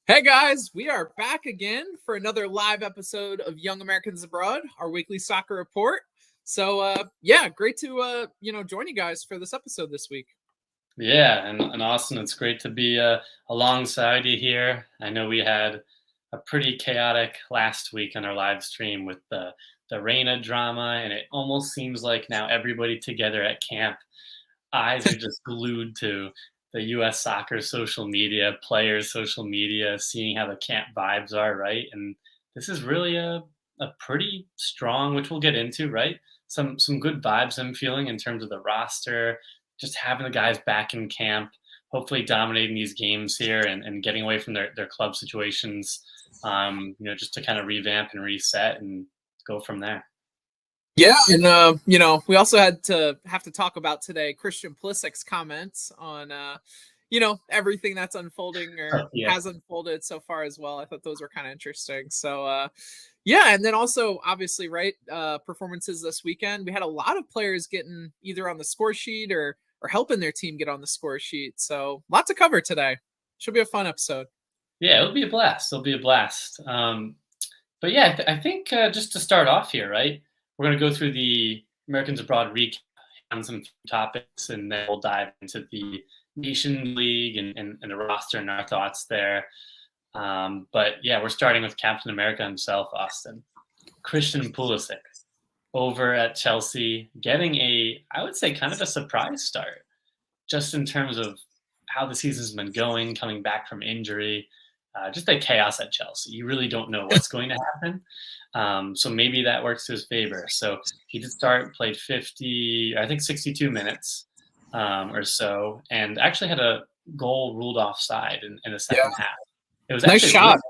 Hey guys, we are back again for another live episode of Young Americans Abroad, our weekly soccer report. So great to join you guys for this episode this week. Yeah, and Austin, it's great to be alongside you here. I know we had a pretty chaotic last week on our live stream with the Reina drama, and it almost seems like now everybody together at camp, eyes are just glued to the U.S. soccer social media, players' social media, seeing how the camp vibes are, right? And this is really a pretty strong, which we'll get into, right? Some good vibes I'm feeling in terms of the roster, just having the guys back in camp, hopefully dominating these games here and getting away from their club situations, just to kind of revamp and reset and go from there. Yeah, and we also have to talk about today Christian Pulisic's comments on everything that's unfolding or Yeah. has unfolded so far as well. I thought those were kind of interesting. So and then also obviously, right, performances this weekend. We had a lot of players getting either on the score sheet or helping their team get on the score sheet. So lot to cover today. Should be a fun episode. Yeah, it'll be a blast. It'll be a blast. But yeah, I think just to start off here, right, we're going to go through the Americans Abroad recap on some topics, and then we'll dive into the Nation League and the roster and our thoughts there. But yeah, we're starting with Captain America himself, Austin. Christian Pulisic over at Chelsea, getting I would say, kind of a surprise start, just in terms of how the season's been going, coming back from injury. Just a chaos at Chelsea. You really don't know what's going to happen. So maybe that works to his favor. So he did start, played 50, I think 62 minutes or so, and actually had a goal ruled offside in the second half. It was Nice actually shot.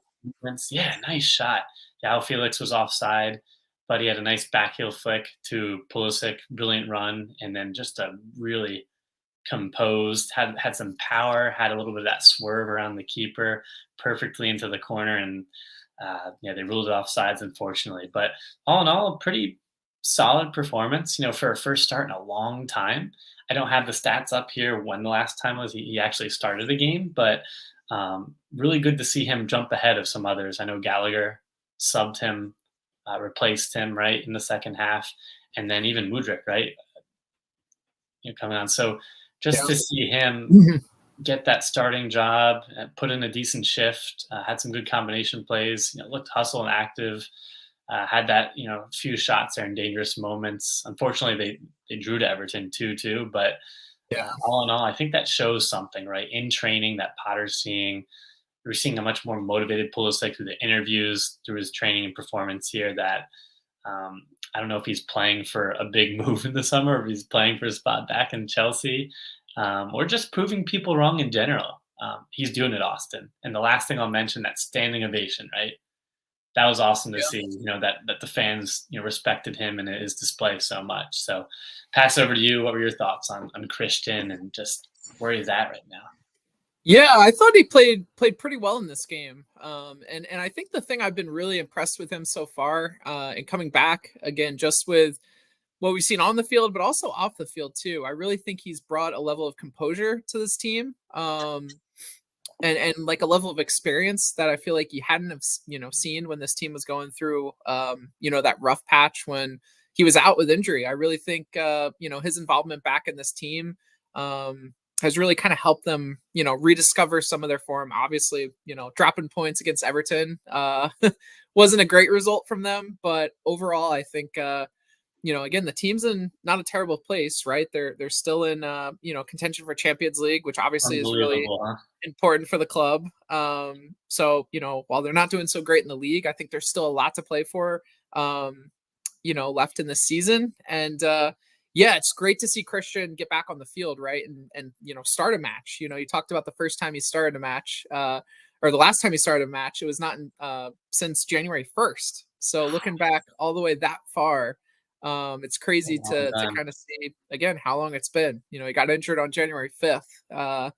yeah, nice shot. Joao Felix was offside, but he had a nice backheel flick to Pulisic, brilliant run, and then just a really composed, had some power, had a little bit of that swerve around the keeper, perfectly into the corner, and they ruled it offsides, unfortunately. But all in all, a pretty solid performance, for a first start in a long time. I don't have the stats up here when the last time was he actually started a game, but really good to see him jump ahead of some others. I know Gallagher subbed him, replaced him right in the second half, and then even Mudryk, right, coming on. So just to see him get that starting job, put in a decent shift, had some good combination plays, looked hustle and active, had that, few shots there in dangerous moments. Unfortunately, they drew to Everton 2-2, but all in all, I think that shows something, right? In training that Potter's seeing. We're seeing a much more motivated Pulisic through the interviews, through his training and performance here that I don't know if he's playing for a big move in the summer, or if he's playing for a spot back in Chelsea, or just proving people wrong in general. He's doing it, Austin. And the last thing I'll mention, that standing ovation, right? That was awesome to see, that the fans, respected him and his display so much. So pass over to you. What were your thoughts on Christian and just where he's at right now? Yeah, I thought he played pretty well in this game. And I think the thing I've been really impressed with him so far, and coming back again, just with what we've seen on the field, but also off the field too. I really think he's brought a level of composure to this team. And like a level of experience that I feel like he hadn't have, seen when this team was going through, that rough patch when he was out with injury. I really think, his involvement back in this team, has really kind of helped them, rediscover some of their form. Obviously, dropping points against Everton wasn't a great result from them, but overall, I think, again, the team's in not a terrible place, right? They're still in, contention for Champions League, which obviously is really important for the club. So, while they're not doing so great in the league, I think there's still a lot to play for, left in this season. And, it's great to see Christian get back on the field, right? And start a match. You talked about the first time he started a match, or the last time he started a match. It was not since January 1st. So looking back all the way that far, it's crazy to kind of see again how long it's been. He got injured on January 5th,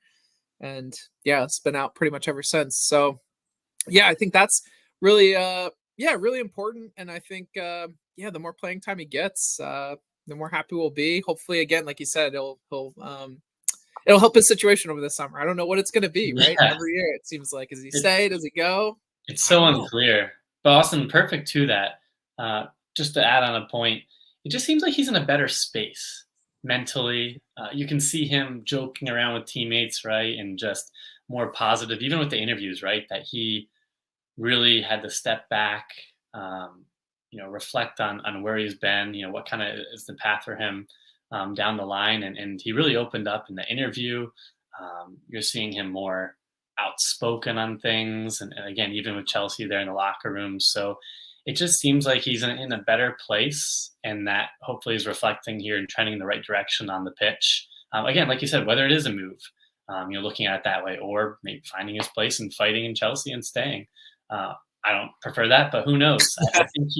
and it's been out pretty much ever since. So I think that's really really important. And I think the more playing time he gets, the more happy we'll be. Hopefully, again, like you said, he'll it'll help his situation over the summer. I don't know what it's going to be, right? Yeah, Every year it seems like, does he it, stay? Does he go? it's I so don't know. unclear. But Austin, perfect to that. Just to add on a point, it just seems like he's in a better space mentally. You can see him joking around with teammates, right, and just more positive, even with the interviews, right? That he really had to step back, um, reflect on where he's been, what kind of is the path for him down the line. And he really opened up in the interview. You're seeing him more outspoken on things. And again, even with Chelsea there in the locker room. So it just seems like he's in a better place and that hopefully is reflecting here and trending in the right direction on the pitch. Again, like you said, whether it is a move, looking at it that way, or maybe finding his place and fighting in Chelsea and staying. I don't prefer that, but who knows? I think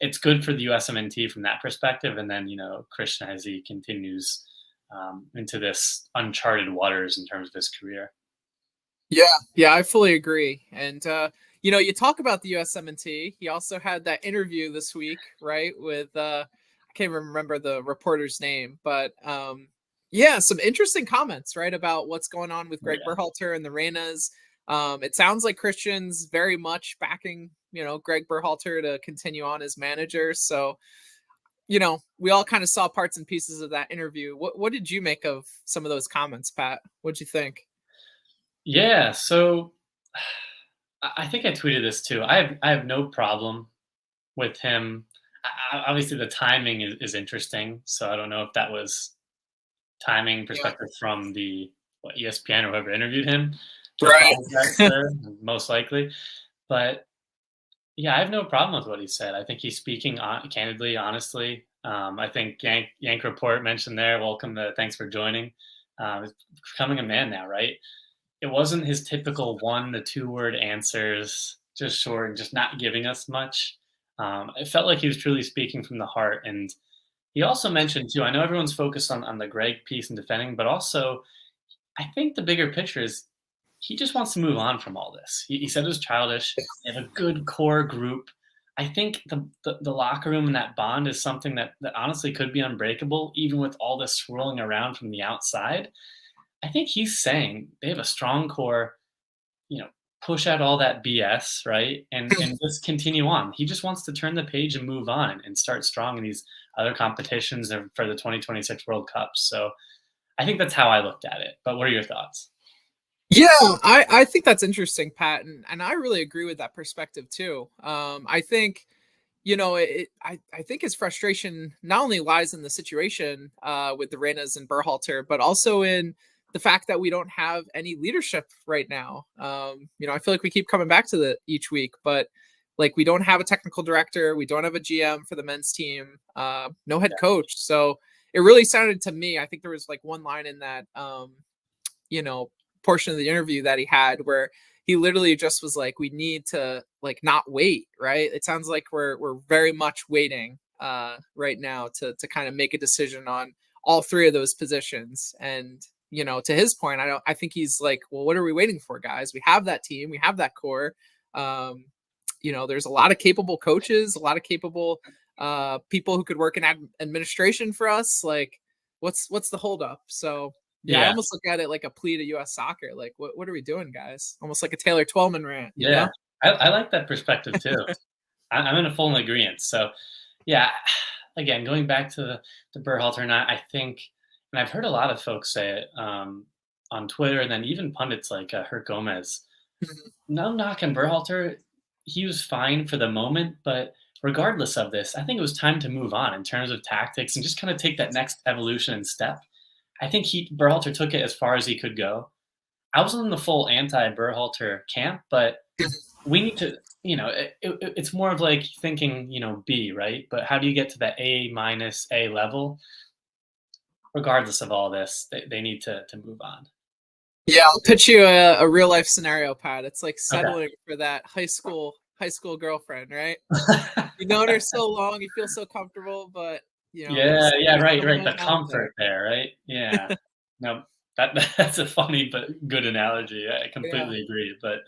it's good for the USMNT from that perspective. And then, Christian, as he continues into this uncharted waters in terms of his career. Yeah, I fully agree. And you talk about the USMNT. He also had that interview this week, right? With I can't remember the reporter's name, but yeah, some interesting comments, right, about what's going on with Greg Berhalter and the Reynas. It sounds like Christian's very much backing, Greg Berhalter to continue on as manager. So, we all kind of saw parts and pieces of that interview. What did you make of some of those comments, Pat? What'd you think? Yeah, so I think I tweeted this too. I have no problem with him. Obviously, the timing is interesting. So I don't know if that was timing Yeah. perspective from the ESPN or whoever interviewed him to Right. apologize there, most likely. But yeah, I have no problem with what he said. I think he's speaking candidly, honestly. I think Yank Report mentioned there, welcome to, thanks for joining. He's becoming a man now, right? It wasn't his typical 1 to 2 word answers, just short and just not giving us much. It felt like he was truly speaking from the heart. And he also mentioned too, I know everyone's focused on the Greg piece and defending, but also I think the bigger picture is he just wants to move on from all this. He said it was childish. They have a good core group. I think the locker room and that bond is something that honestly could be unbreakable, even with all this swirling around from the outside. I think he's saying they have a strong core, push out all that BS, right? And just continue on. He just wants to turn the page and move on and start strong in these other competitions for the 2026 World Cup. So I think that's how I looked at it. But what are your thoughts? Yeah, I think that's interesting, Pat, and I really agree with that perspective too. I think, I think his frustration not only lies in the situation with the Reynas and Berhalter, but also in the fact that we don't have any leadership right now. I feel like we keep coming back to that each week, but like we don't have a technical director, we don't have a GM for the men's team, no head coach. So it really sounded to me, I think there was like one line in that, portion of the interview that he had where he literally just was like, we need to like not wait, right? It sounds like we're very much waiting right now to kind of make a decision on all 3 of those positions. And to his point, I think he's like, well, what are we waiting for, guys? We have that team, we have that core. There's a lot of capable coaches, a lot of capable people who could work in administration for us. Like, what's the holdup? So yeah, I Yeah. almost look at it like a plea to U.S. soccer. Like, what are we doing, guys? Almost like a Taylor Twellman rant, you Yeah. know? I like that perspective too. I'm in a full agreement. So yeah, again, going back to the Berhalter, and I think, and I've heard a lot of folks say it on Twitter, and then even pundits like Herc Gomez. No knock on Berhalter, he was fine for the moment, but regardless of this, I think it was time to move on in terms of tactics and just kind of take that next evolution and step. I think Berhalter took it as far as he could go. I wasn't in the full anti-Berhalter camp, but we need to, it's more of like thinking, B, right? But how do you get to that A- A level? Regardless of all this, they need to move on. Yeah, I'll pitch you a real life scenario, Pat. It's like Okay. settling for that high school girlfriend, right? You've known her so long, you feel so comfortable, but Yeah, there's yeah, right. someone The out there. comfort there, right? Yeah. No, that's a funny but good analogy. I Yeah. completely agree. But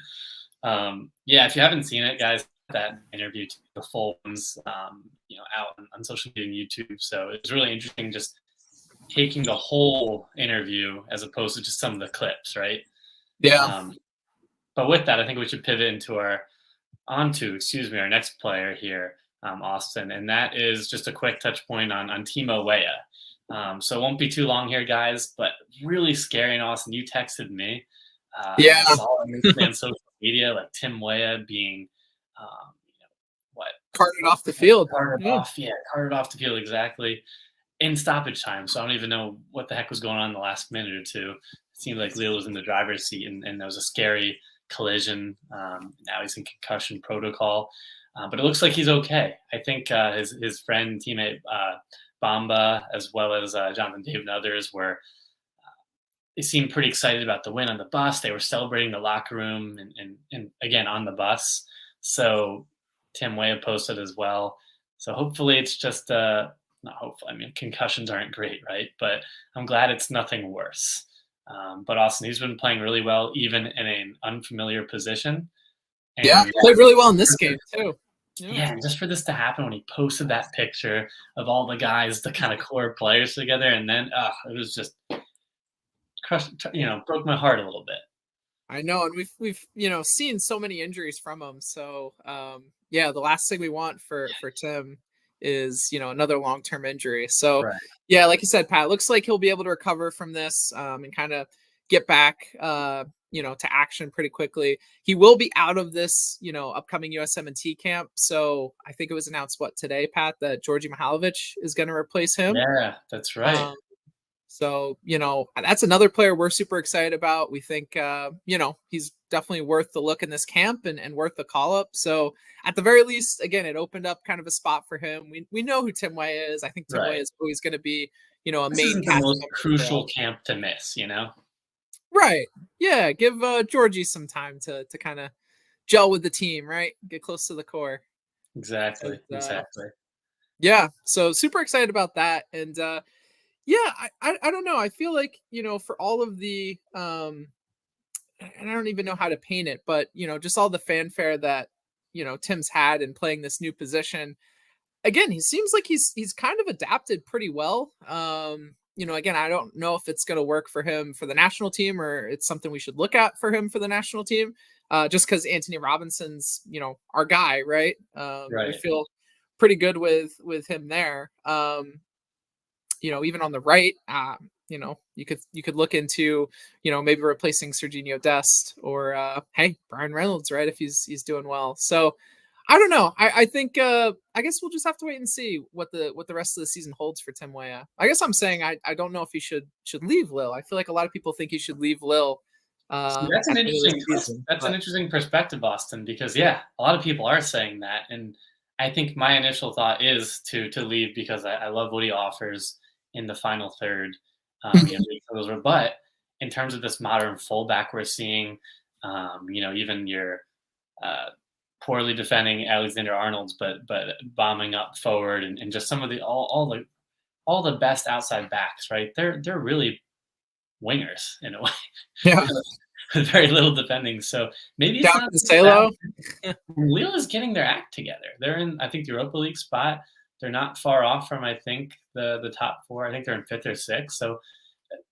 yeah, if you haven't seen it, guys, that interview, the full ones, out on social media and YouTube. So it's really interesting just taking the whole interview as opposed to just some of the clips, right? Yeah. But with that, I think we should pivot into our next player here, Austin, and that is just a quick touch point on Timo Weah. So it won't be too long here, guys, but really scary. And Austin, you texted me, and Yeah. I saw on social media like Tim Weah being, what, Carted off the field. carted off the field exactly in stoppage time. So I don't even know what the heck was going on in the last minute or two. It seemed like Lille was in the driver's seat, and there was a scary collision. Now he's in concussion protocol, but it looks like he's okay. I think his friend, teammate Bamba, as well as Jonathan David and others they seemed pretty excited about the win on the bus. They were celebrating the locker room and again on the bus. So Tim Weah posted as well. So hopefully it's just not hopefully. I mean, concussions aren't great, right? But I'm glad it's nothing worse. But Austin, he's been playing really well, even in an unfamiliar position. And, played really well in this game too. Yeah, and just for this to happen when he posted that picture of all the guys, the kind of core players together, and then it was just crushed, broke my heart a little bit. I know, and we've seen so many injuries from him. So the last thing we want for Tim is another long-term injury. So Right. Yeah, like you said, Pat, looks like he'll be able to recover from this and kind of get back to action pretty quickly. He will be out of this upcoming USMNT camp. So I think it was announced today, Pat, that Georgi Mihalovic is going to replace him. Yeah, that's right. So, that's another player we're super excited about. We think, he's definitely worth the look in this camp and worth the call up. So at the very least, again, it opened up kind of a spot for him. We know who Tim Weah is. I think Tim Weah is always going to be, a this main isn't the most crucial camp to miss, Right. Yeah. Give Georgie some time to kind of gel with the team, right? Get close to the core. Exactly. Exactly. Yeah. So super excited about that. And, I don't know. I feel like, for all of the and I don't even know how to paint it, but just all the fanfare that, Tim's had in playing this new position. Again, he seems like he's kind of adapted pretty well. Again, I don't know if it's going to work for him for the national team or it's something we should look at for him for the national team. Just because Anthony Robinson's, our guy, right? Right. We feel pretty good with him there. Even on the right, you could look into, maybe replacing Serginho Dest or Bryan Reynolds, right? If he's doing well. So I don't know. I think I guess we'll just have to wait and see what the rest of the season holds for Tim Weah. I guess I'm saying I don't know if he should leave Lille. I feel like a lot of people think he should leave Lille. That's an interesting perspective, Austin, because a lot of people are saying that, and I think my initial thought is to leave because I love what he offers in the final third. But in terms of this modern fullback we're seeing, even your poorly defending Alexander Arnold's, but bombing up forward and just some of the all the best outside backs, right? They're really wingers in a way. Yeah. With very little defending. So maybe it's not Salo. Lille is getting their act together. They're in, I think, the Europa League spot. They're not far off from, I think, the top four. I think they're in 5th or 6th. So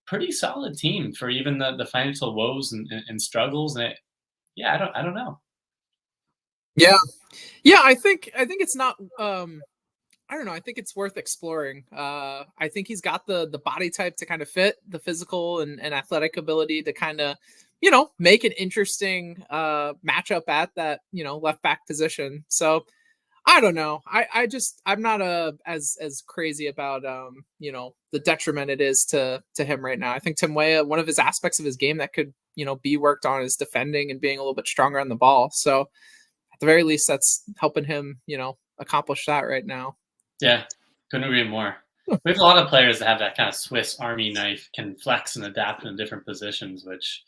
pretty solid team for even the financial woes and struggles. And I don't know. Yeah. I think it's not. I don't know. I think it's worth exploring. I think he's got the body type to kind of fit the physical and athletic ability to kind of, make an interesting matchup at that, left back position. So I don't know. I'm not as crazy about the detriment it is to him right now. I think Tim Weah, one of his aspects of his game that could be worked on is defending and being a little bit stronger on the ball. So at the very least, that's helping him accomplish that right now. Yeah, couldn't agree more. We have a lot of players that have that kind of Swiss Army knife, can flex and adapt in different positions, which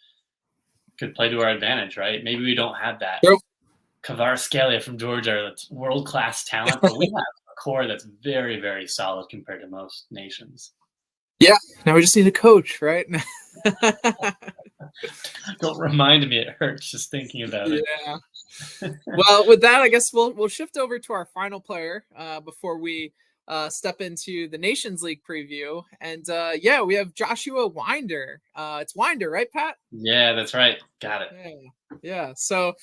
could play to our advantage, right? Maybe we don't have that. True. Kvaratskhelia from Georgia, that's world-class talent, but we have a core that's very, very solid compared to most nations. Yeah, now we just need a coach, right? Don't remind me, it hurts just thinking about it. Yeah. Well, with that, I guess we'll shift over to our final player before we step into the Nations League preview. And yeah, we have Joshua Wynder. It's Wynder, right, Pat? Yeah, that's right. Got it. Yeah. Yeah. So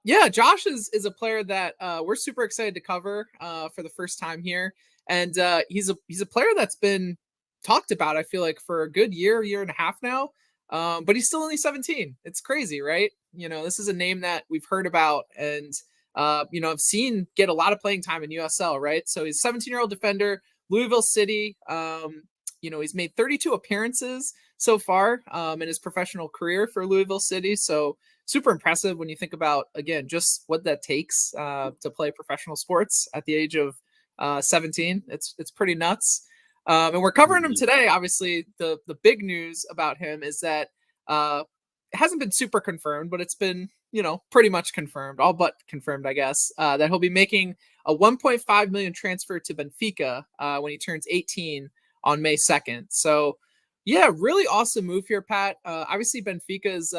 yeah, Josh is a player that we're super excited to cover for the first time here. And he's a player that's been talked about, I feel like, for a good year and a half now. But he's still only 17. It's crazy, right? You know, this is a name that we've heard about and you know, I've seen get a lot of playing time in USL, right? So he's a 17-year-old defender, Louisville City. You know, he's made 32 appearances so far in his professional career for Louisville City. So super impressive when you think about, again, just what that takes to play professional sports at the age of 17. It's pretty nuts. And we're covering him today. Obviously, the big news about him is that it hasn't been super confirmed, but it's been, you know, pretty much confirmed, all but confirmed, I guess, that he'll be making a 1.5 million transfer to Benfica when he turns 18 on May 2nd. So yeah, really awesome move here, Pat. Obviously Benfica is,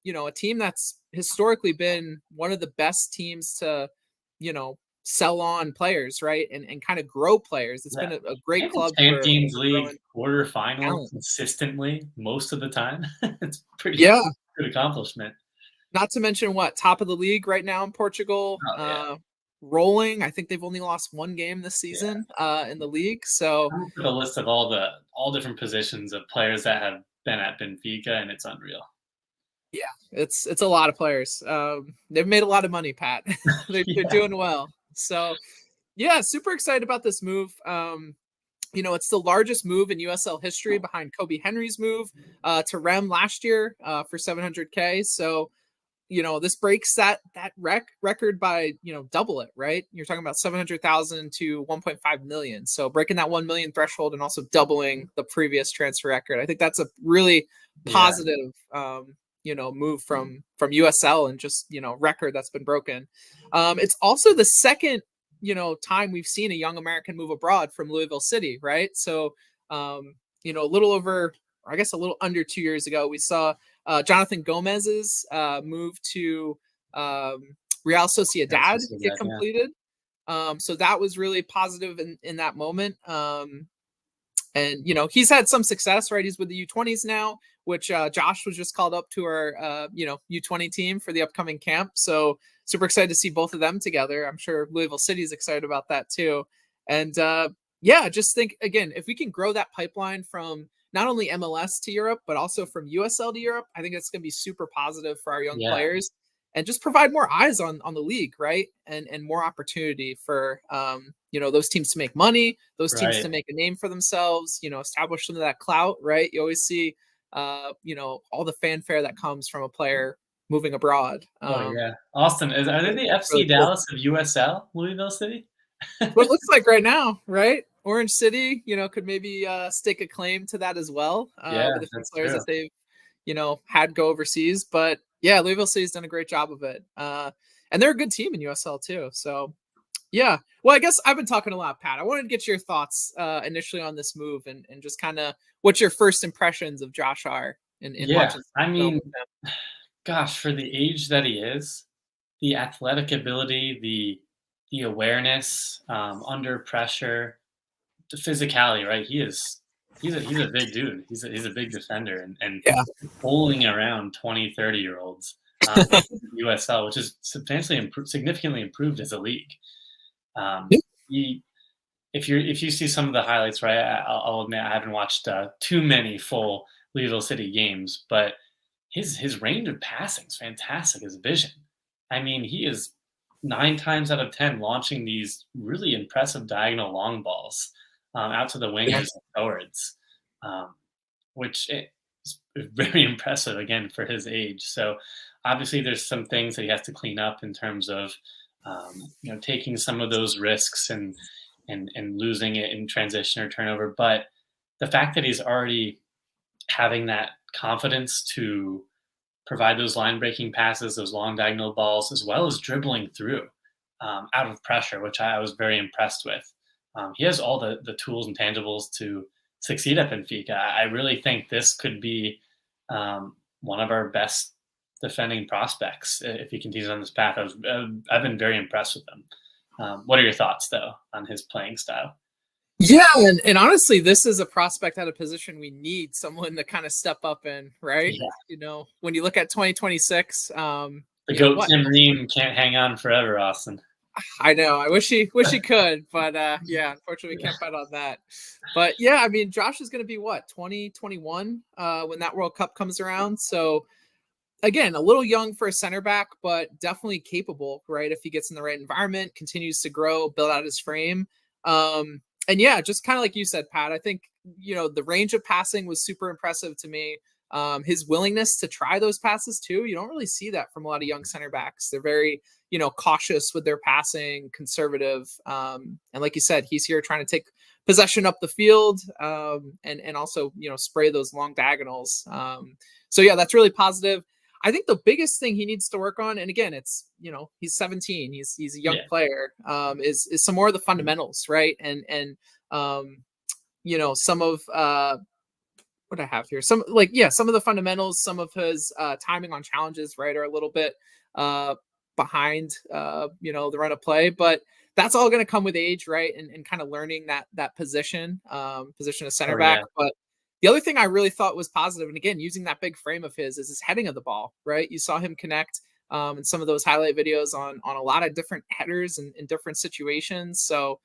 you know, a team that's historically been one of the best teams to, you know, sell on players, right? And kind of grow players. It's been a great club for Champions League growing quarterfinal talent. consistently most of the time. It's pretty Yeah. good accomplishment. Not to mention what, top of the league right now in Portugal, Oh yeah, rolling. I think they've only lost one game this yeah. season in the league. So I'm put a list of all different positions of players that have been at Benfica, and it's unreal. yeah, it's a lot of players. They've made a lot of money, Pat. They're Yeah, doing well. So yeah, super excited about this move. You know, it's the largest move in USL history behind Kobe Henry's move to Rem last year for 700K. So you know, this breaks that record by, you know, double it, right? You're talking about 700,000 to 1.5 million. So breaking that 1 million threshold and also doubling the previous transfer record. I think that's a really yeah, positive you know, move from USL and just, you know, record that's been broken. It's also the second, you know, time we've seen a young American move abroad from Louisville City, right? So you know, a little over, or I guess a little under 2 years ago, we saw Jonathan Gomez's move to Real that's Sociedad just get that. Yeah, completed. So that was really positive in that moment. And you know, he's had some success, right? He's with the U20s now, which Josh was just called up to our you know, U20 team for the upcoming camp. So super excited to see both of them together. I'm sure Louisville City is excited about that too. And yeah, just think again, if we can grow that pipeline from not only MLS to Europe, but also from USL to Europe, I think it's going to be super positive for our young yeah, players and just provide more eyes on the league, right? And more opportunity for you know, those teams to make money, those teams to right. make a name for themselves, you know, establish some of that clout, right? You always see you know, all the fanfare that comes from a player moving abroad. Oh yeah, Austin are they the Really FC cool. Dallas of USL, Louisville City? It's what it looks like right now, right? Orange City, you know, could maybe stake a claim to that as well Yeah, with a few that's players true. that they've, you know, had go overseas. But yeah, Louisville City's done a great job of it. And they're a good team in USL too. So yeah. Well, I guess I've been talking a lot, Pat. I wanted to get your thoughts initially on this move and just kind of what your first impressions of Josh are in Yeah, watching I film mean, with him. gosh, for the age that he is, the athletic ability, the awareness under pressure, the physicality, right? He's a big dude. He's a big defender and Yeah. bowling around 20, 30 year olds USL, which is significantly improved as a league. Yeah. He, if you see some of the highlights, right? I'll admit I haven't watched too many full Louisville City games, but his range of passing is fantastic. His vision. I mean, he is 9 times out of 10 launching these really impressive diagonal long balls out to the Yeah. wingers and forwards, um, which is very impressive again for his age. So obviously, there's some things that he has to clean up in terms of you know, taking some of those risks and losing it in transition or turnover. But the fact that he's already having that confidence to provide those line breaking passes, those long diagonal balls, as well as dribbling through out of pressure, which I was very impressed with. He has all the tools and tangibles to succeed at Benfica. I really think this could be one of our best defending prospects if he continues on this path. I've been very impressed with him. What are your thoughts, though, on his playing style? Yeah, and honestly, this is a prospect at a position we need someone to kind of step up in, right? Yeah, When you look at 2026, the GOAT what? Tim Ream can't hang on forever, Austin. I know. I wish he could, but yeah, unfortunately, we can't bet on that. But yeah, I mean, Josh is going to be what 2021 when that World Cup comes around. So again, a little young for a center back, but definitely capable, right? If he gets in the right environment, continues to grow, build out his frame. And yeah, just kind of like you said, Pat, I think, the range of passing was super impressive to me. His willingness to try those passes too. You don't really see that from a lot of young center backs. They're very, cautious with their passing, conservative. And like you said, he's here trying to take possession up the field, and also, spray those long diagonals. So yeah, that's really positive. I think the biggest thing he needs to work on, and again, it's, he's 17, he's a young Yeah. player, is some more of the fundamentals, right? And some of what I have here, some some of the fundamentals, some of his timing on challenges, right, are a little bit behind, the run of play, but that's all going to come with age, right? And kind of learning that position of center Oh, back. yeah. But the other thing I really thought was positive, and again, using that big frame of his, is his heading of the ball, right? You saw him connect in some of those highlight videos on a lot of different headers and in different situations. So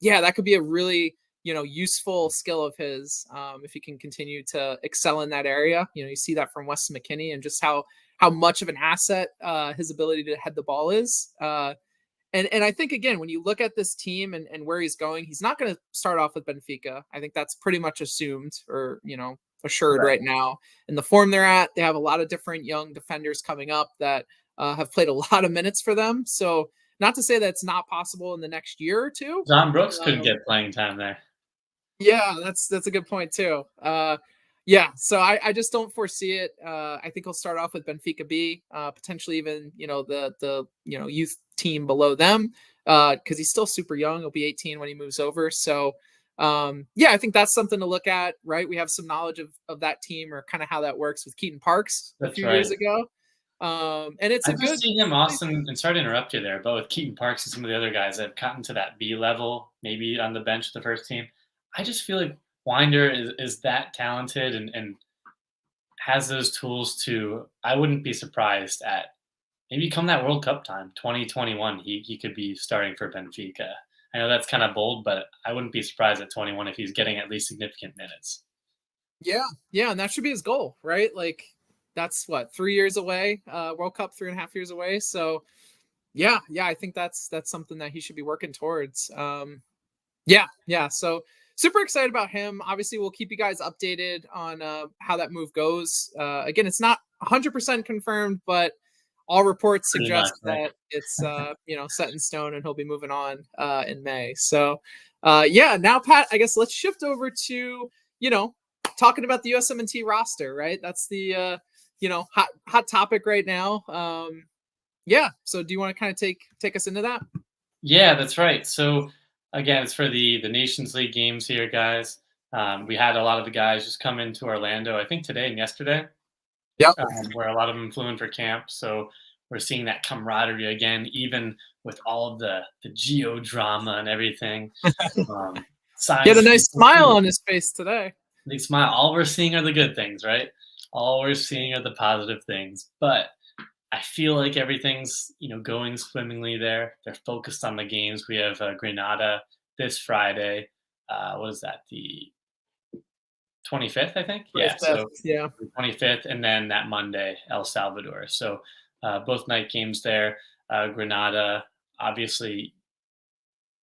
yeah, that could be a really, useful skill of his, if he can continue to excel in that area. You see that from Weston McKennie, and just how much of an asset his ability to head the ball is. And I think, again, when you look at this team and where he's going, he's not going to start off with Benfica. I think that's pretty much assumed, or assured Right. right now. In the form they're at, they have a lot of different young defenders coming up that have played a lot of minutes for them. So not to say that it's not possible in the next year or two. John Brooks couldn't Um, get playing time there. yeah, that's a good point too. Yeah, so I just don't foresee it. I think he'll start off with Benfica B, potentially even the youth team below them, because he's still super young. He'll be 18 when he moves over. So yeah, I think that's something to look at. Right, we have some knowledge of that team, or kind of how that works with Keaton Parks a That's few right. years ago, and it's I a just good. see him, Austin, and sorry to interrupt you there, but with Keaton Parks and some of the other guys that have gotten to that B level, maybe on the bench of the first team, I just feel like Wynder is that talented and has those tools to. I wouldn't be surprised at maybe come that World Cup time, 2021, he could be starting for Benfica. I know that's kind of bold, but I wouldn't be surprised at 21 if he's getting at least significant minutes. Yeah, yeah, and that should be his goal, right? Like, that's what, 3 years away, World Cup 3.5 years away. So yeah, I think that's something that he should be working towards. Yeah. So super excited about him. Obviously, we'll keep you guys updated on how that move goes. Again, it's not 100% confirmed, but all reports Pretty much, suggest right? that it's set in stone, and he'll be moving on in May. So yeah, now Pat, I guess let's shift over to talking about the USMNT roster, right? That's the hot topic right now. Yeah. So do you want to kind of take us into that? Yeah, that's right. So again, it's for the Nations League games here, guys. We had a lot of the guys just come into Orlando, I think today and yesterday, Yep. where a lot of them flew in for camp. So we're seeing that camaraderie again, even with all of the geo drama and everything. Um, He had a signs nice smile on his face today. they smile. All we're seeing are the good things, right? All we're seeing are the positive things. But I feel like everything's going swimmingly there. They're focused on the games. We have Grenada this Friday. What is that? The 25th, I think. Yeah. So Yeah. the 25th, and then that Monday, El Salvador. So both night games there. Grenada, obviously,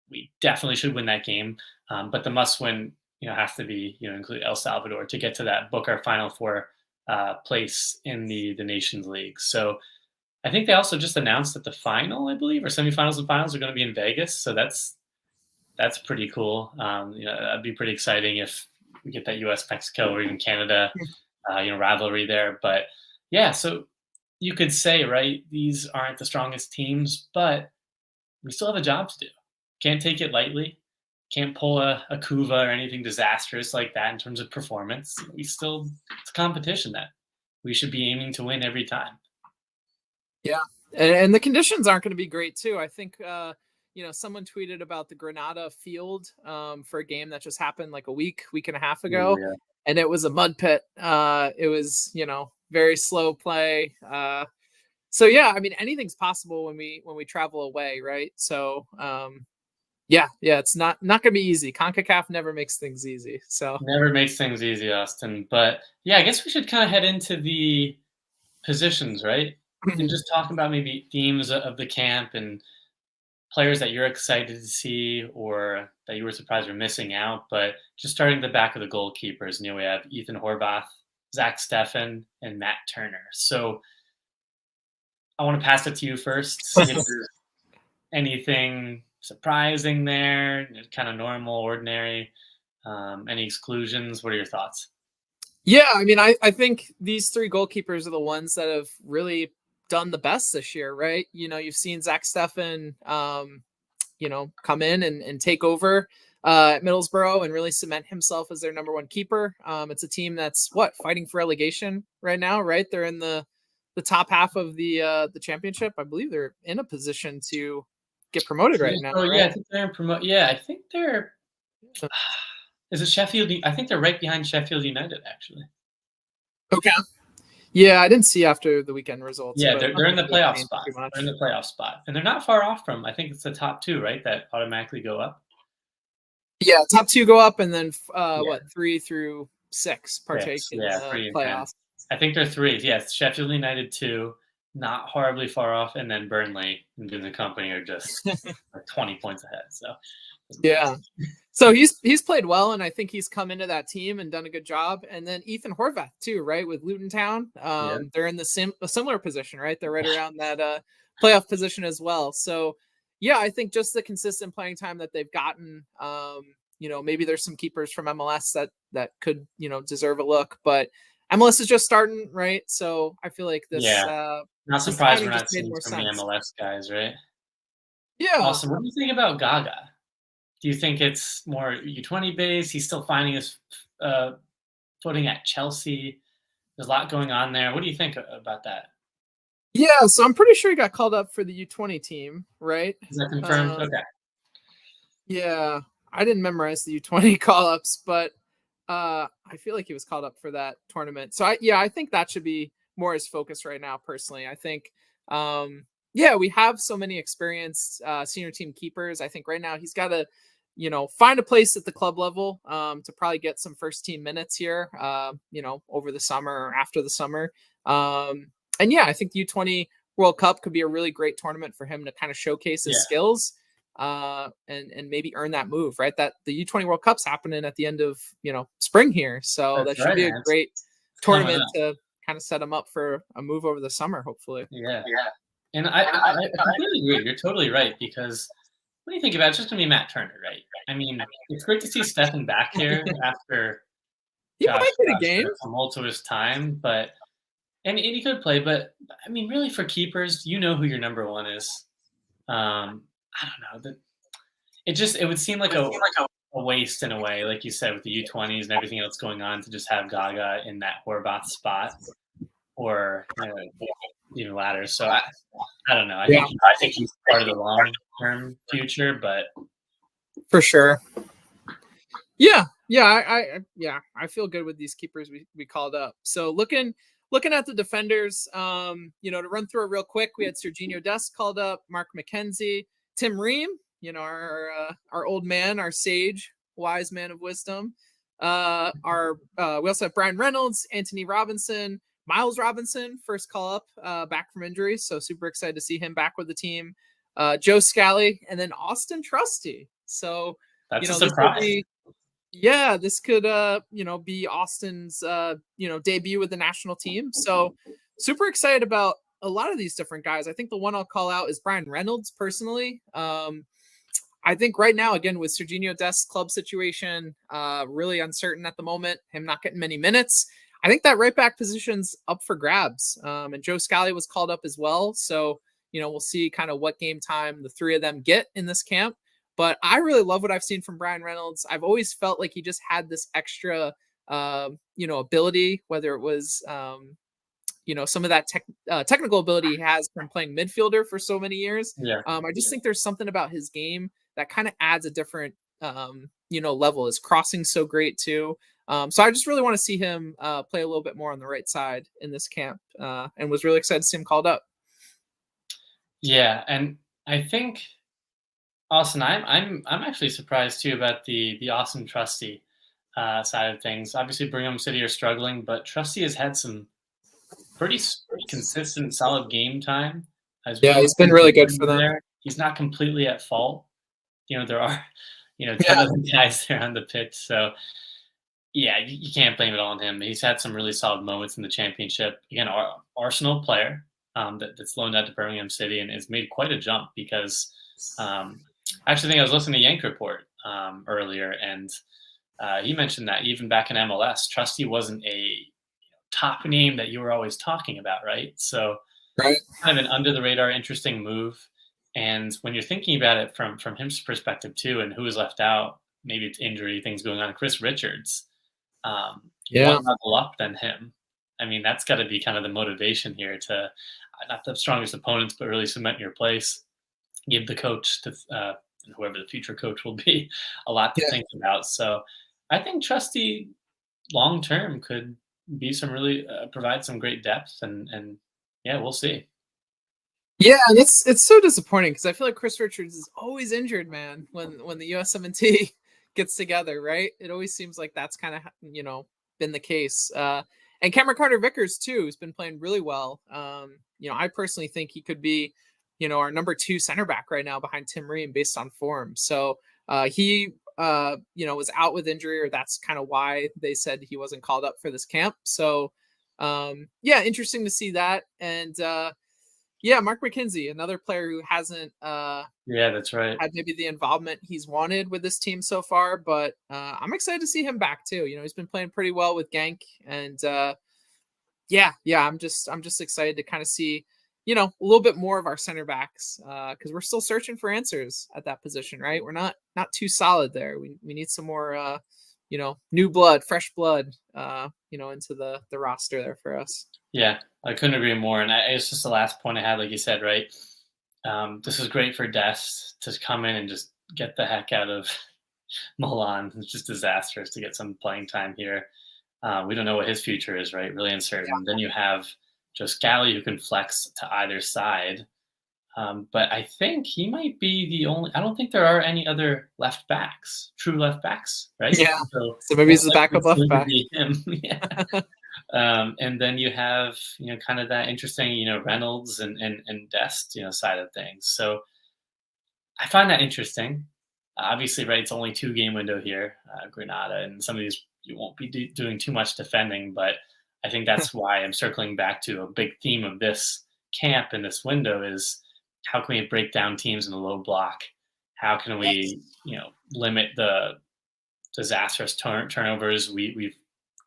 we definitely should win that game. But the must-win, has to be, include El Salvador to get to that book our Final Four place in the Nations League. So I think they also just announced that the final, I believe, or semifinals and finals are going to be in Vegas. So that's pretty cool. That'd be pretty exciting if we get that U.S. Mexico or even Canada, rivalry there. But yeah, so you could say, right, these aren't the strongest teams, but we still have a job to do. Can't take it lightly. Can't pull a Kuva or anything disastrous like that in terms of performance. It's a competition that we should be aiming to win every time. Yeah. And the conditions aren't going to be great too. I think, someone tweeted about the Granada field for a game that just happened like a week and a half Ooh, ago, yeah. and it was a mud pit. It was, very slow play. So yeah, I mean, anything's possible when we travel away, right? So yeah, it's not gonna be easy. CONCACAF never makes things easy. So Never makes things easy, Austin. But yeah, I guess we should kind of head into the positions, right? And just talk about maybe themes of the camp and players that you're excited to see or that you were surprised were missing out. But just starting at the back of the goalkeepers, we have Ethan Horvath, Zach Steffen, and Matt Turner. So I want to pass it to you first, see if there's anything surprising there, kind of normal, ordinary, any exclusions. What are your thoughts? yeah, I mean, I think these three goalkeepers are the ones that have really done the best this year, right? You've seen Zach Steffen, come in and take over at Middlesbrough and really cement himself as their number one keeper. It's a team that's fighting for relegation right now, right? They're in the top half of the championship. I believe they're in a position to get promoted right now, Oh yeah, right? I think they're in promote. Yeah, I think they're. Is it Sheffield? I think they're right behind Sheffield United, actually. Okay. Yeah, I didn't see after the weekend results. Yeah, But they're in the playoff too spot. much. They're in the playoff spot, and they're not far off from. I think it's the top two, right? That automatically go up. Yeah, top two go up, and then Yeah. 3 through 6 partake Six, in yeah, the 3 and 10. playoffs. I think they're threes. Yes, Sheffield United 2, not horribly far off, and then Burnley and the company are just like 20 points ahead. So Yeah. So he's played well, and I think he's come into that team and done a good job. And then Ethan Horvath too, right, with Luton Town. yeah, They're in a similar position, right? They're right around that playoff position as well. So yeah, I think just the consistent playing time that they've gotten. Maybe there's some keepers from MLS that could deserve a look, but MLS is just starting, right? So I feel like yeah. Not this surprised we're timing just not made seeing more so many sense. MLS guys, right? Yeah. Awesome. What do you think about Gaga? Do you think it's more U20 based? He's still finding his uh, footing at Chelsea. There's a lot going on there. What do you think about that? Yeah, so I'm pretty sure he got called up for the U20 team, right? Is that confirmed? Okay. Yeah, I didn't memorize the U20 call ups, but I feel like he was called up for that tournament. So I think that should be more his focus right now. Personally, I think we have so many experienced senior team keepers. I think right now he's got to find a place at the club level to probably get some first team minutes here. Over the summer or after the summer. And yeah, I think the U20 World Cup could be a really great tournament for him to kind of showcase his skills and maybe earn that move, right? That the U20 World Cup's happening at the end of spring here, so That's that should right, be a man. great It's coming tournament up. to kind of set him up for a move over the summer, hopefully. Yeah. And I completely agree. You're totally right because when you think about it, it's just going to be Matt Turner, right? I mean, it's great to see Stefan back here after He might get a a game. tumultuous time, but and he could play, but I mean, really for keepers, you know who your number one is. I don't know. It would seem like a waste in a way, like you said, with the U20s and everything else going on, to just have Gaga in that Horvath spot or even ladders. So I don't know. I think he's part of the long term future, but For sure. Yeah, I feel good with these keepers we called up. So looking at the defenders, to run through it real quick, we had Serginho Dest called up, Mark McKenzie, Tim Ream, our old man, our sage, wise man of wisdom. We also have Bryan Reynolds, Anthony Robinson, Miles Robinson, first call up back from injury, so super excited to see him back with the team. Joe Scally, and then Austin Trusty. So that's a surprise. This could be Austin's debut with the national team. So super excited about a lot of these different guys. I think the one I'll call out is Bryan Reynolds personally. I think right now, again, with Serginho Dest's club situation, really uncertain at the moment, him not getting many minutes. I think that right back position's up for grabs. And Joe Scally was called up as well. So, we'll see kind of what game time the three of them get in this camp. But I really love what I've seen from Bryan Reynolds. I've always felt like he just had this extra, ability, whether it was, some of that technical ability he has from playing midfielder for so many years. Yeah. I just think there's something about his game that kind of adds a different level. His crossing's so great too. So I just really want to see him play a little bit more on the right side in this camp, and was really excited to see him called up. Yeah, and I think Austin, I'm actually surprised too about the Austin Trusty side of things. Obviously, Brigham City are struggling, but Trusty has had some pretty consistent, solid game time. Yeah, he's been really good for them. There, he's not completely at fault. There are 10 Yeah. other guys there on the pitch, so yeah, you can't blame it all on him. He's had some really solid moments in the championship. Again, Arsenal player that's loaned out to Birmingham City and has made quite a jump because I actually think I was listening to Yank Report earlier, and he mentioned that even back in MLS, Trusty wasn't a top name that you were always talking about, right? So Right. kind of an under the radar, interesting move. And when you're thinking about it from his perspective too, and who is left out, maybe it's injury, things going on. Chris Richards, Yeah. one level up than him. I mean, that's got to be kind of the motivation here to not the strongest opponents, but really cement your place. Give the coach to whoever the future coach will be a lot to think about. So I think Trusty long term could be some really provide some great depth, and yeah, we'll see. Yeah, and it's so disappointing because I feel like Chris Richards is always injured, man. When the USMNT gets together, right? It always seems like that's kind of been the case. And Cameron Carter-Vickers too, who's been playing really well. I personally think he could be, our number 2 center back right now behind Tim Ream based on form. So he was out with injury, or that's kind of why they said he wasn't called up for this camp. So interesting to see that. And Mark McKenzie, another player who hasn't that's right, had maybe the involvement he's wanted with this team so far, but I'm excited to see him back too. He's been playing pretty well with Genk, and I'm just excited to kind of see a little bit more of our center backs, because we're still searching for answers at that position, right? We're not too solid there. We need some more new blood, fresh blood, into the roster there for us. Yeah, I couldn't agree more. And it's just the last point I had, like you said, right? This is great for Dest to come in and just get the heck out of Milan. It's just disastrous to get some playing time here. We don't know what his future is, right? Really uncertain. Yeah. Then you have just Galley, who can flex to either side. But I think he might be the only – I don't think there are any other left backs, true left backs, right? Yeah, so maybe he's the backup left back. Him. Yeah. And then you have, kind of that interesting, Reynolds and Dest, side of things. So I find that interesting. Obviously, right, it's only 2-game window here, Granada, and some of these you won't be doing too much defending, but I think that's why I'm circling back to a big theme of this camp and this window is how can we break down teams in a low block? How can we, limit the disastrous turnovers we've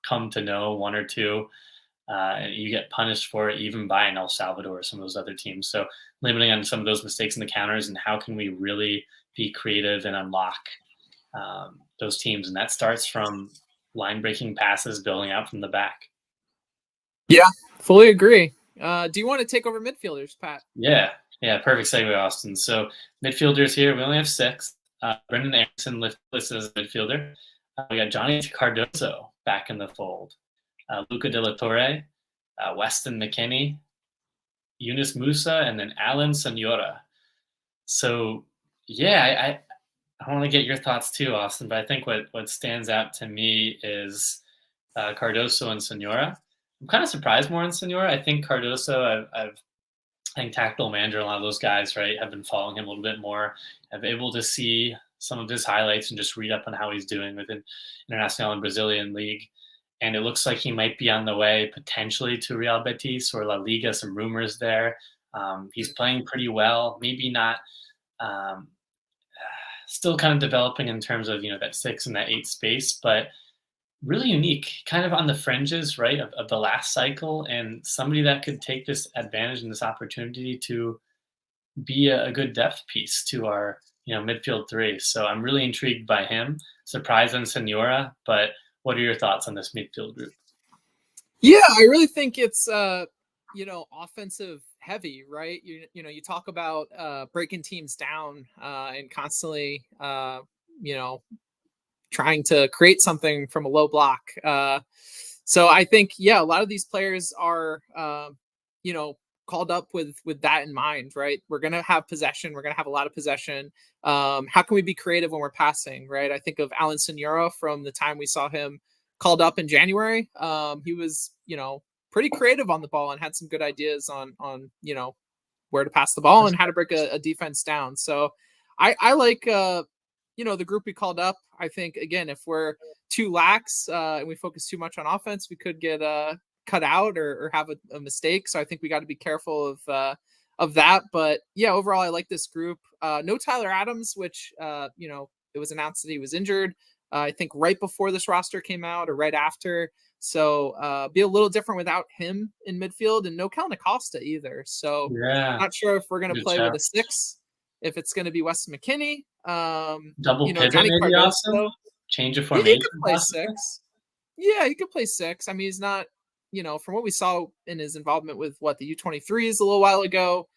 come to know, 1 or 2, and you get punished for it even by an El Salvador or some of those other teams. So limiting on some of those mistakes in the counters, and how can we really be creative and unlock those teams? And that starts from line breaking passes, building out from the back. Yeah, fully agree. Do you want to take over midfielders, Pat? Yeah, perfect segue, Austin. So midfielders here, we only have 6. Brendan Aaronson listed as a midfielder. We got Johnny Cardoso back in the fold. Luca De La Torre, Weston McKennie, Yunus Musa, and then Alan Senora. So, I want to get your thoughts too, Austin, but I think what stands out to me is Cardoso and Senora. I'm kind of surprised more on Senora. I think Cardoso, I think Tactical Manager, a lot of those guys, right, have been following him a little bit more. I've been able to see some of his highlights and just read up on how he's doing within International and Brazilian League. And it looks like he might be on the way potentially to Real Betis or La Liga, some rumors there. He's playing pretty well, maybe not still kind of developing in terms of, that 6 and that 8 space, but really unique, kind of on the fringes, right, of the last cycle, and somebody that could take this advantage and this opportunity to be a good depth piece to our, midfield 3. So I'm really intrigued by him. Surprised on Senora, but what are your thoughts on this midfield group? Yeah, I really think it's offensive heavy, right? You talk about breaking teams down and constantly, trying to create something from a low block. So I think, a lot of these players are, called up with that in mind, right? We're gonna have possession. We're gonna have a lot of possession. How can we be creative when we're passing, right? I think of Alan Senora from the time we saw him called up in January. He was, pretty creative on the ball and had some good ideas on where to pass the ball and how to break a defense down. So I like the group we called up. I think, again, if we're too lax and we focus too much on offense, we could get cut out or have a mistake. So I think we got to be careful of that. But yeah, overall, I like this group. No Tyler Adams, which it was announced that he was injured. I think right before this roster came out or right after. So be a little different without him in midfield, and no Cal Acosta either. So not sure if we're going to play with a 6, if it's going to be Weston McKennie. Double pivot, Johnny maybe Cardoso. Also? Change of formation. He could play 6. Yeah, he could play 6. I mean, he's not, from what we saw in his involvement with the U23s a little while ago,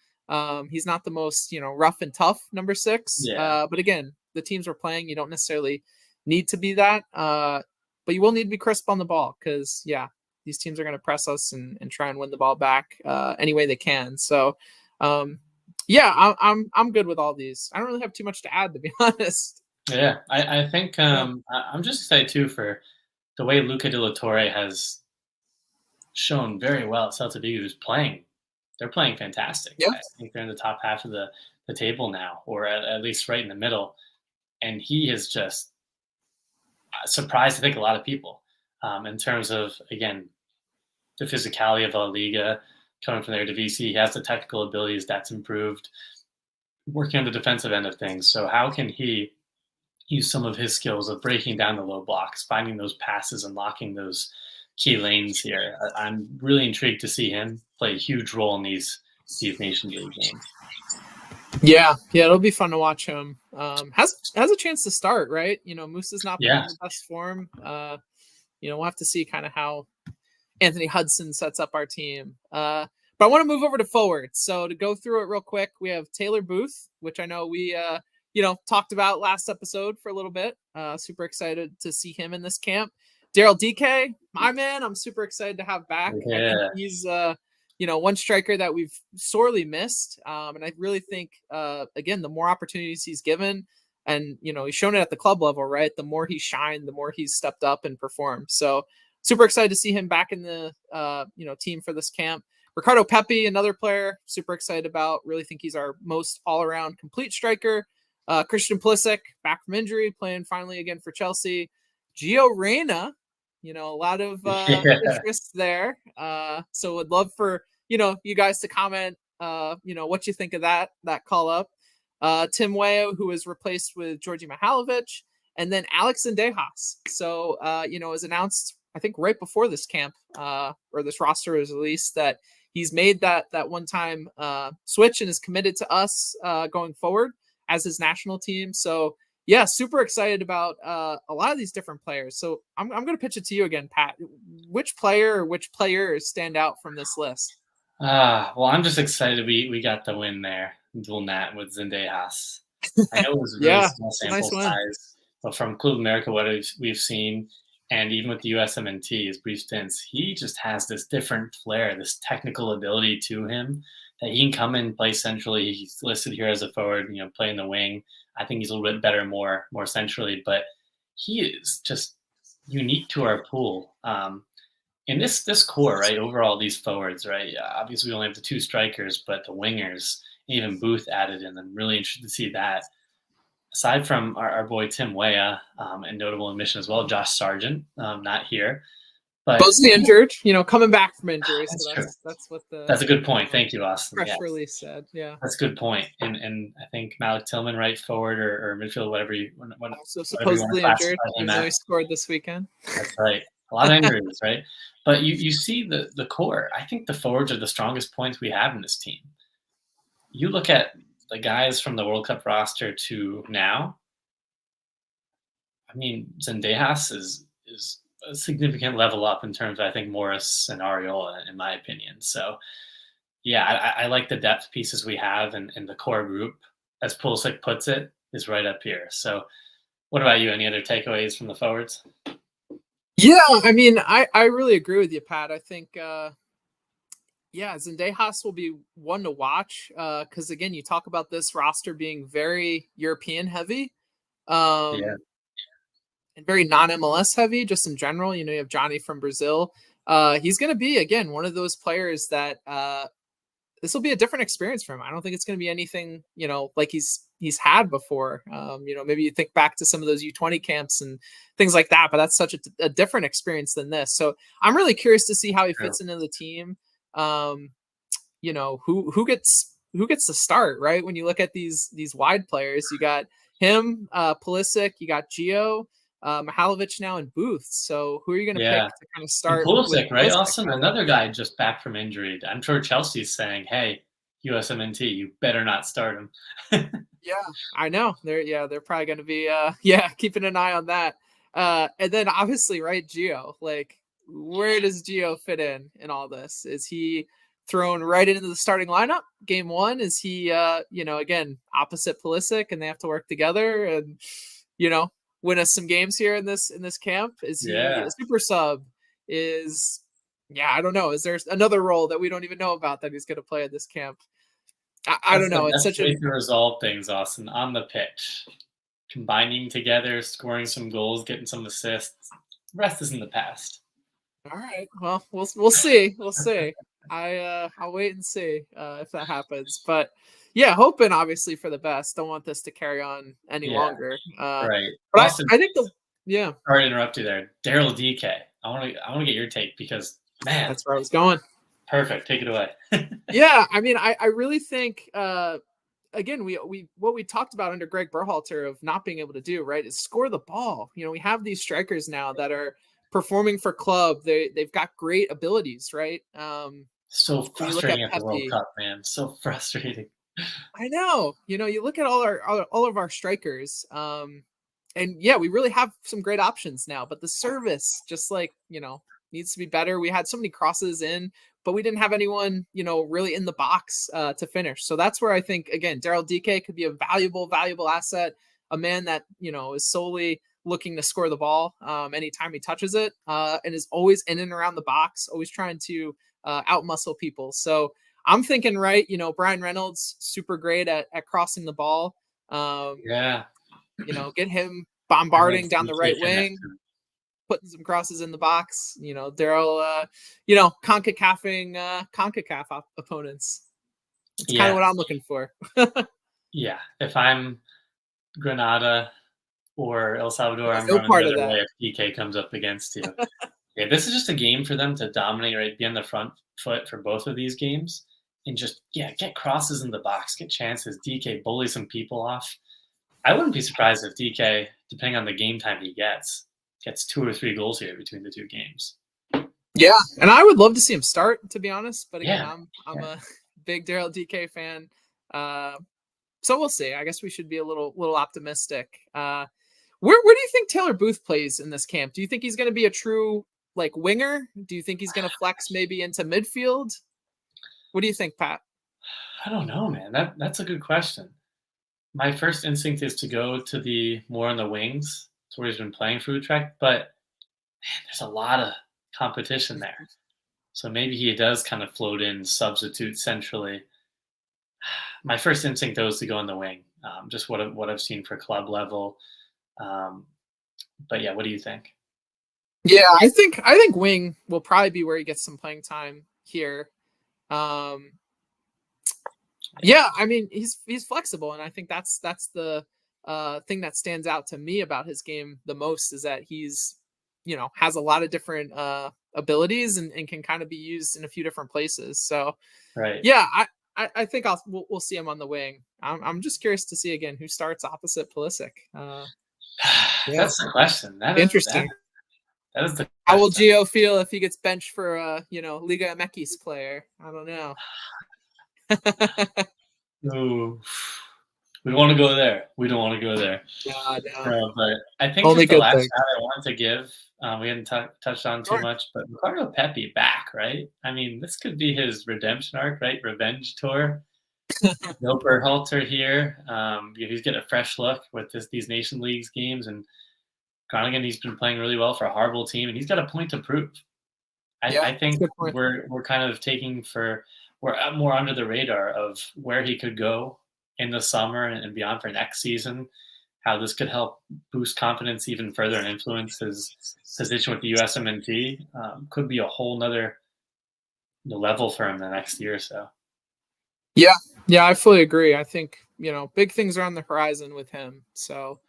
he's not the most, rough and tough number 6. Yeah. But again, the teams we're playing, you don't necessarily need to be that. But you will need to be crisp on the ball because, these teams are going to press us and try and win the ball back any way they can. So, I'm good with all these. I don't really have too much to add, to be honest. Yeah, I think I'm just excited too for the way Luca De La Torre has shown very well at Celta Vigo. Who's playing? They're playing fantastic. Yeah. I think they're in the top half of the table now, or at least right in the middle. And he has just surprised, I think, a lot of people in terms of, again, the physicality of La Liga, coming from there to VC. He has the technical abilities that's improved, working on the defensive end of things. So how can he use some of his skills of breaking down the low blocks, finding those passes, and locking those key lanes here? I'm really intrigued to see him play a huge role in these Nations League games. Yeah, it'll be fun to watch him. Has a chance to start, right? Musa's not been in the best form. We'll have to see kind of how Anthony Hudson sets up our team. But I want to move over to forward. So to go through it real quick, we have Taylor Booth, which I know we talked about last episode for a little bit. Super excited to see him in this camp. Daryl Dike, my man, I'm super excited to have back. Yeah. I think he's one striker that we've sorely missed. And I really think, again, the more opportunities he's given, and, he's shown it at the club level, right? The more he's shined, the more he's stepped up and performed. So super excited to see him back in the, team for this camp. Ricardo Pepi, another player, super excited about. Really think he's our most all-around complete striker. Christian Pulisic, back from injury, playing finally again for Chelsea. Gio Reyna, a lot of interest there. So would love for, you guys to comment, what you think of that call up. Tim Weah, who was replaced with Georgi Mihalovic, and then Alex Zendejas. So, as announced, I think right before this camp, or this roster was released, that he's made that one-time switch and is committed to us going forward as his national team. So yeah, super excited about a lot of these different players. So I'm going to pitch it to you again, Pat. Which player or which players stand out from this list? Well, I'm just excited we got the win there, dual nat with Zendejas. I know it was a really small sample size, but from Club America, what we've seen, and even with the USMNT, his brief stints, he just has this different flair, this technical ability to him that he can come in, play centrally. He's listed here as a forward, playing the wing. I think he's a little bit better, more centrally, but he is just unique to our pool. In this core, right, overall, these forwards, right, obviously we only have the 2 strikers, but the wingers, even Booth added in. I'm really interested to see that. Aside from our boy Tim Weah, and notable admission as well, Josh Sargent, not here. But mostly injured, coming back from injury. That's so true. That's a good point. Thank you, Austin. Press release said. Yeah, that's a good point. And I think Malik Tillman, right forward or midfield, whatever you also supposedly injured. Even though he scored this weekend. That's right. A lot of injuries, right? But you see the core. I think the forwards are the strongest points we have in this team. You look at the guys from the World Cup roster to now. I mean, Zendejas is a significant level up in terms of, I think, Morris and Ariola, in my opinion. So, yeah, I like the depth pieces we have, and the core group, as Pulisic puts it, is right up here. So, what about you? Any other takeaways from the forwards? Yeah, I mean, I really agree with you, Pat. I think yeah, Zendejas will be one to watch because again, you talk about this roster being very European heavy, Yeah, and very non MLS heavy, just in general. You know, you have Johnny from Brazil. He's going to be again one of those players that this will be a different experience for him. I don't think it's going to be anything, you know, like he's had before. You know, maybe you think back to some of those U20 camps and things like that, but that's such a different experience than this. So I'm really curious to see how he fits into the team. You know, who gets to start, right? When you look at these wide players, you got him, Pulisic, you got Gio, Mihalovic now in Booth. So who are you going to pick yeah. to kind of And start with Pulisic, right, Pulisic? Austin? Another guy just back from injury. I'm sure Chelsea's saying, "Hey, USMNT, you better not start him." Yeah, I know. They're probably going to be keeping an eye on that. And then obviously, right, Gio, like where does Gio fit in all this? Is he thrown right into the starting lineup game one? Is he you know, again, opposite Pulisic and they have to work together and you know, win us some games here in this camp? Is he Yeah. a super sub? Is I don't know. Is there another role that we don't even know about that he's going to play at this camp? I That's don't the know. It's best such a way to resolve things, Austin, on the pitch. Combining together, scoring some goals, getting some assists. Rest is in the past. All right. Well, we'll see. We'll see. I'll wait and see if that happens. But yeah, hoping obviously for the best. Don't want this to carry on any Yeah, longer. right. But Austin, I think the yeah, sorry to interrupt you there. Daryl DK. I want to get your take because, man, that's where I was going. perfect. Take it away. Yeah, I mean, I really think again we what we talked about under Greg Berhalter of not being able to do right is score the ball. You know, we have these strikers now that are performing for club. They've got great abilities, right? So When you look at frustrating at the World Pepe, Cup, man. So frustrating. I know. You know, you look at all of our strikers, and yeah, we really have some great options now. But the service, just like you know, needs to be better. We had so many crosses in, but we didn't have anyone, you know, really in the box to finish. So that's where I think again, Daryl DK could be a valuable asset. A man that you know is solely looking to score the ball anytime he touches it, and is always in and around the box, always trying to outmuscle people. So I'm thinking, right, you know, Bryan Reynolds, super great at crossing the ball. Um, Yeah. you know, get him And like bombarding down the DK right wing, connection. putting some crosses in the box. You know, Daryl, you know, CONCACAF opponents. It's kind of Yeah. what I'm looking for. Yeah. If I'm Granada or El Salvador, I'm No running the part of other that. way if DK comes up against you. Yeah, this is just a game for them to dominate, right? Be on the front foot for both of these games and just, yeah, get crosses in the box, get chances. DK bully some people off. I wouldn't be surprised if DK, depending on the game time he gets 2 or 3 goals here between the 2 games. Yeah, and I would love to see him start, to be honest. But again, Yeah. I'm Yeah. a big Daryl DK fan. Uh, so we'll see. I guess we should be a little optimistic. Where do you think Taylor Booth plays in this camp? Do you think he's going to be a true like winger? Do you think he's going to flex maybe into midfield? What do you think, Pat? I don't know, man. That's a good question. My first instinct is to go to the more on the wings. It's where he's been playing for Utrecht, but man, there's a lot of competition there. So maybe he does kind of float in, substitute centrally. My first instinct though is to go on the wing. Just what I've seen for club level. Um, but yeah, what do you think? Yeah, I think wing will probably be where he gets some playing time here. Um, Yeah, yeah, I mean he's flexible, and I think that's the thing that stands out to me about his game the most is that he's you know has a lot of different abilities and can kind of be used in a few different places. So right. yeah, I think we'll see him on the wing. I'm just curious to see again who starts opposite Pulisic. Yeah, That's the question. interesting. That is the How will question. Gio feel if he gets benched for you know Liga MX player? I don't know. Ooh. We want to go there. We don't want to go there. No. But I think Only just the good last thing. shot I wanted to give, we hadn't touched on too Sure. much, but Ricardo Pepi back, right? I mean, this could be his redemption arc, right? Revenge tour. No Berhalter here. He's getting a fresh look with these Nation Leagues games, and Groningen, he's been playing really well for a horrible team, and he's got a point to prove. Yeah, I that's a think good point. we're kind of we're more under the radar of where he could go in the summer and beyond for next season. How this could help boost confidence even further and influence his position with the USMNT could be a whole nother level for him the next year or so. Yeah, I fully agree. I think, big things are on the horizon with him. So,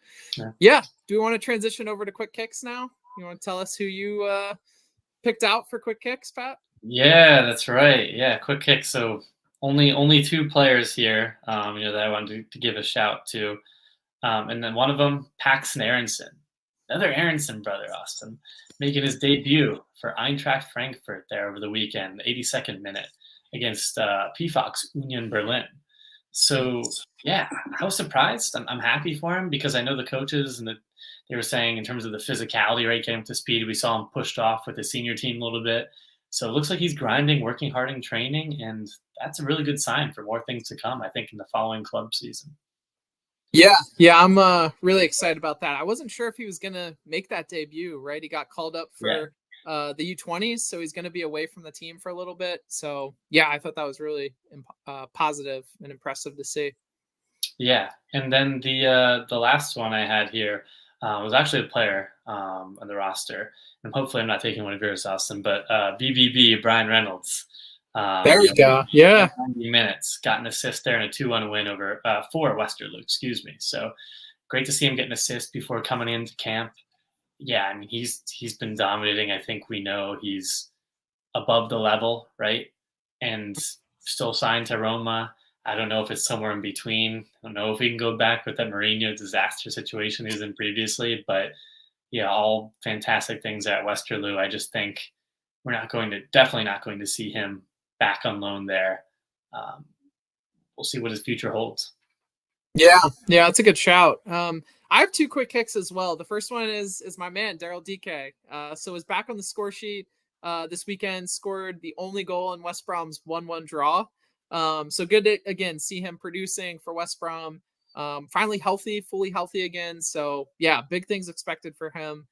yeah. Do we want to transition over to quick kicks now? You want to tell us who you picked out for quick kicks, Pat? Yeah, that's right. Yeah, quick kick. So only two players here, that I wanted to give a shout to, and then one of them, Paxten Aaronson, another Aaronson brother, Austin, making his debut for Eintracht Frankfurt there over the weekend, 82nd minute against PFOX Union Berlin. So yeah, I was surprised. I'm happy for him because I know the coaches and they were saying in terms of the physicality, right, getting up to speed. We saw him pushed off with the senior team a little bit. So it looks like he's grinding, working hard in training, and that's a really good sign for more things to come, I think, in the following club season. Yeah, I'm really excited about that. I wasn't sure if he was going to make that debut, right? He got called up for the U20s, so he's going to be away from the team for a little bit. So, yeah, I thought that was really positive and impressive to see. Yeah, and then the last one I had here was actually a player on the roster, and hopefully I'm not taking one of yours, Austin, but BBB Bryan Reynolds. There we go. Yeah, 90 minutes, got an assist there and a 2-1 win over for Westerlo. Excuse me. So great to see him get an assist before coming into camp. Yeah, I mean he's been dominating. I think we know he's above the level, right? And still signed to Roma. I don't know if it's somewhere in between. I don't know if he can go back with that Mourinho disaster situation he was in previously, but yeah, all fantastic things at Westerlo. I just think we're definitely not going to see him back on loan there. We'll see what his future holds. Yeah, that's a good shout. I have two quick kicks as well. The first one is my man Dike. So is back on the score sheet this weekend. Scored the only goal in West Brom's 1-1 draw. So good to again see him producing for West Brom. Finally healthy, fully healthy again. So yeah, big things expected for him.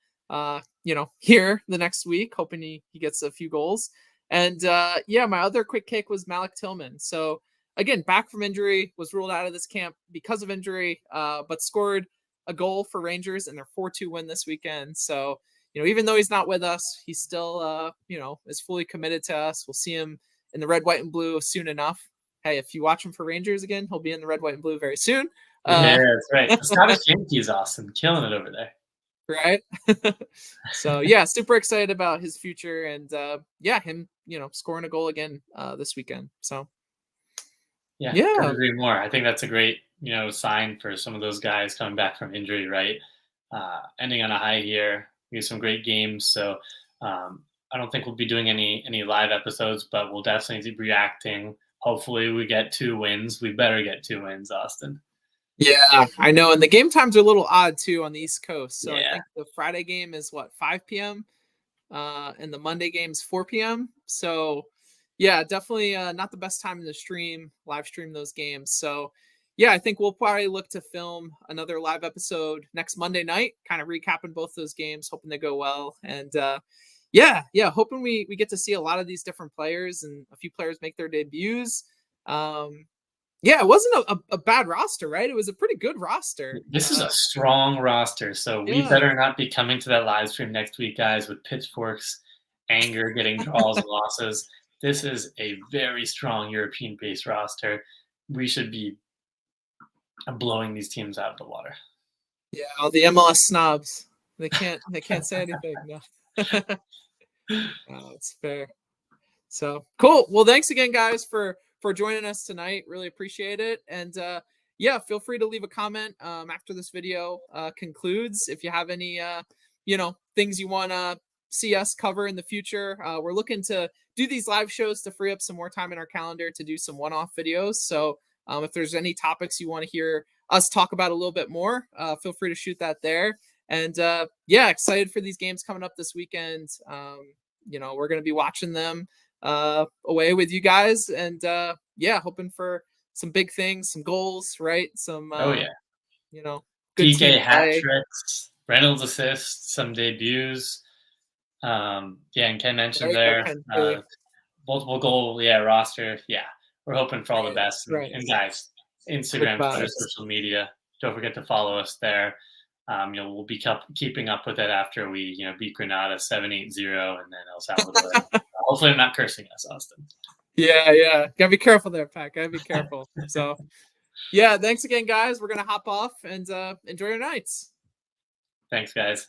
Here the next week, hoping he gets a few goals. And my other quick kick was Malik Tillman. So again, back from injury, was ruled out of this camp because of injury, but scored a goal for Rangers in their 4-2 win this weekend. So, even though he's not with us, he's still, is fully committed to us. We'll see him in the red, white, and blue soon enough. Hey, if you watch him for Rangers again, he'll be in the red, white, and blue very soon. Yeah, that's right. The Scottish Yankees, Austin, killing it over there. Right. So yeah, super excited about his future and him, scoring a goal again this weekend. So yeah, couldn't agree more. I think that's a great, sign for some of those guys coming back from injury, right? Ending on a high here. We have some great games. So I don't think we'll be doing any live episodes, but we'll definitely be reacting. Hopefully we get 2 wins. We better get 2 wins, Austin. Yeah, I know. And the game times are a little odd too on the East Coast. So Yeah. I think the Friday game is 5 p.m. And the Monday game's 4 p.m. So yeah, definitely not the best time to live stream those games. So yeah, I think we'll probably look to film another live episode next Monday night, kind of recapping both those games, hoping they go well. And hoping we get to see a lot of these different players and a few players make their debuts. It wasn't a bad roster, right? It was a pretty good roster. This is a strong roster, so we better not be coming to that live stream next week, guys, with pitchforks, anger, getting draws and losses. This is a very strong European-based roster. We should be blowing these teams out of the water. Yeah, all the MLS snobs. They can't say anything. No. It's fair. So cool. Well, thanks again, guys, for joining us tonight. Really appreciate it. And feel free to leave a comment after this video concludes. If you have any things you want to see us cover in the future. We're looking to do these live shows to free up some more time in our calendar to do some one-off videos. So if there's any topics you want to hear us talk about a little bit more, feel free to shoot that there. And yeah, excited for these games coming up this weekend. We're going to be watching them away with you guys, and yeah, hoping for some big things, some goals, right? Some Oh yeah, good Dike team hat play. tricks, Reynolds assists, some debuts. Yeah, and Ken mentioned there multiple goal roster. Yeah, we're hoping for all the best. Right. And guys, Instagram, Twitter, social media. Don't forget to follow us there. We'll be keeping up with it after we beat Granada 7-8-0, and then El Salvador. Hopefully, I'm not cursing us, Austin. Yeah. Gotta be careful there, Pat. Gotta be careful. So, yeah, thanks again, guys. We're gonna hop off and enjoy your nights. Thanks, guys.